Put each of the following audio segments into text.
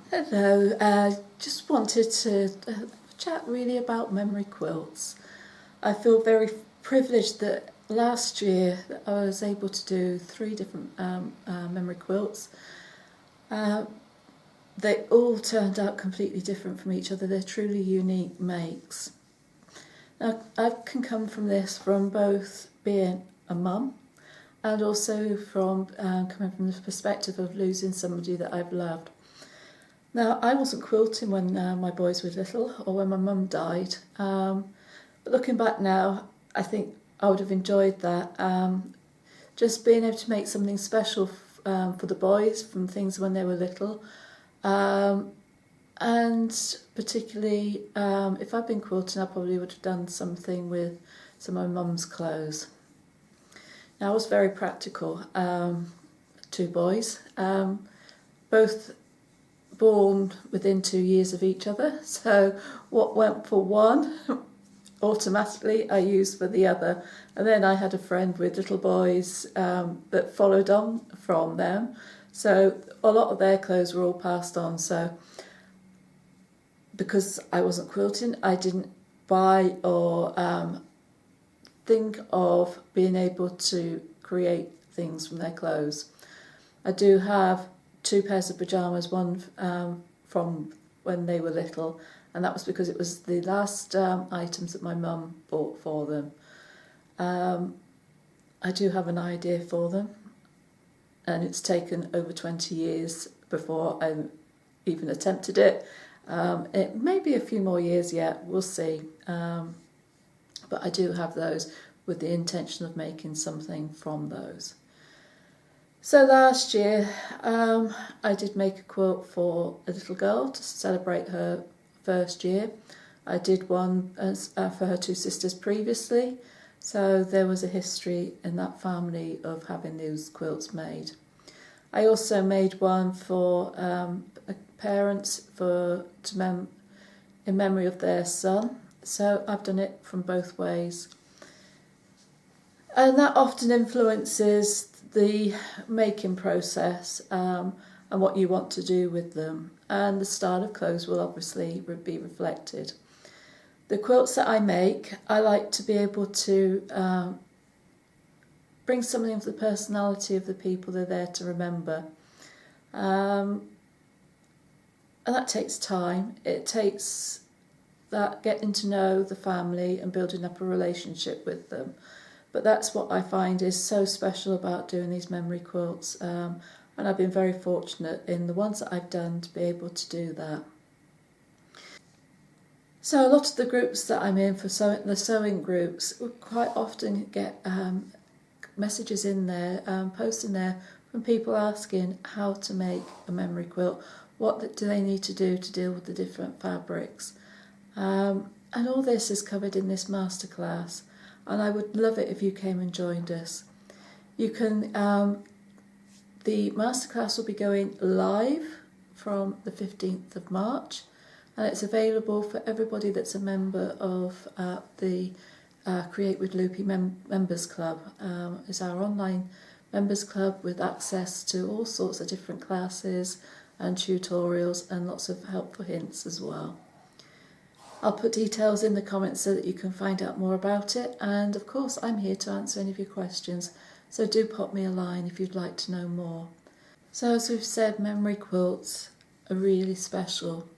Hello, just wanted to chat really about memory quilts. I feel very privileged that last year that I was able to do 3 different memory quilts. They all turned out completely different from each other. They're truly unique makes. Now, I can come from this from both being a mum and also from coming from the perspective of losing somebody that I've loved. Now, I wasn't quilting when my boys were little or when my mum died, but looking back now, I think I would have enjoyed that. Just being able to make something special for the boys from things when they were little, and particularly if I'd been quilting, I probably would have done something with some of my mum's clothes. Now, I was very practical. 2 boys, both born within 2 years of each other, so what went for one automatically I used for the other, and then I had a friend with little boys that followed on from them, so a lot of their clothes were all passed on. So because I wasn't quilting, I didn't buy or think of being able to create things from their clothes. I do have 2 pairs of pyjamas, one from when they were little, and that was because it was the last items that my mum bought for them. I do have an idea for them, and it's taken over 20 years before I even attempted it. It may be a few more years yet, we'll see. But I do have those with the intention of making something from those. So last year I did make a quilt for a little girl to celebrate her first year. I did one for her 2 sisters previously, so there was a history in that family of having these quilts made. I also made one for parents in memory of their son, so I've done it from both ways. And that often influences the making process and what you want to do with them, and the style of clothes will obviously be reflected. The quilts that I make, I like to be able to bring something of the personality of the people they're there to remember, and that takes time. It takes that getting to know the family and building up a relationship with them. But that's what I find is so special about doing these memory quilts, and I've been very fortunate in the ones that I've done to be able to do that. So a lot of the groups that I'm in for the sewing groups, we quite often get messages in there, posts in there from people asking how to make a memory quilt, what do they need to do to deal with the different fabrics. And all this is covered in this masterclass. And I would love it if you came and joined us. You can, the masterclass will be going live from the 15th of March, and it's available for everybody that's a member of the Create with Loopy Members Club. It's our online members club with access to all sorts of different classes and tutorials and lots of helpful hints as well. I'll put details in the comments so that you can find out more about it, and of course I'm here to answer any of your questions, so do pop me a line if you'd like to know more. So as we've said, memory quilts are really special,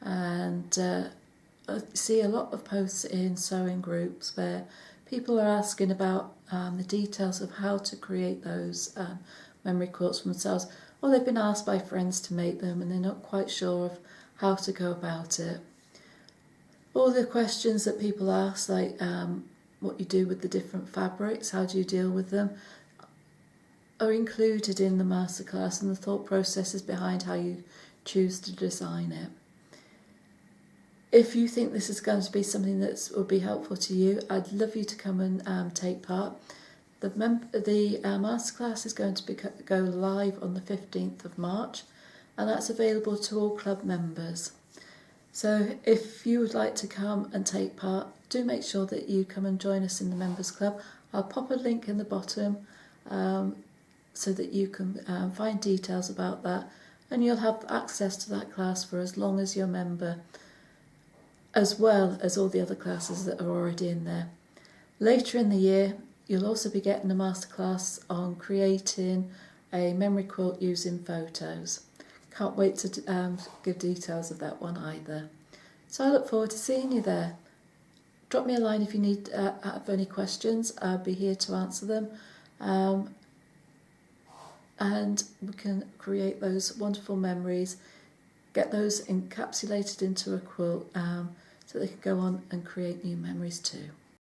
and I see a lot of posts in sewing groups where people are asking about the details of how to create those memory quilts for themselves, or they've been asked by friends to make them and they're not quite sure of how to go about it. All the questions that people ask, like what you do with the different fabrics, how do you deal with them, are included in the masterclass, and the thought processes behind how you choose to design it. If you think this is going to be something that will be helpful to you, I'd love you to come and take part. The masterclass is going to go live on the 15th of March, and that's available to all club members. So if you would like to come and take part, do make sure that you come and join us in the Members Club. I'll pop a link in the bottom so that you can find details about that, and you'll have access to that class for as long as you're a member, as well as all the other classes that are already in there. Later in the year, you'll also be getting a masterclass on creating a memory quilt using photos. Can't wait to give details of that one either. So I look forward to seeing you there. Drop me a line if you need have any questions. I'll be here to answer them. And we can create those wonderful memories, get those encapsulated into a quilt so they can go on and create new memories too.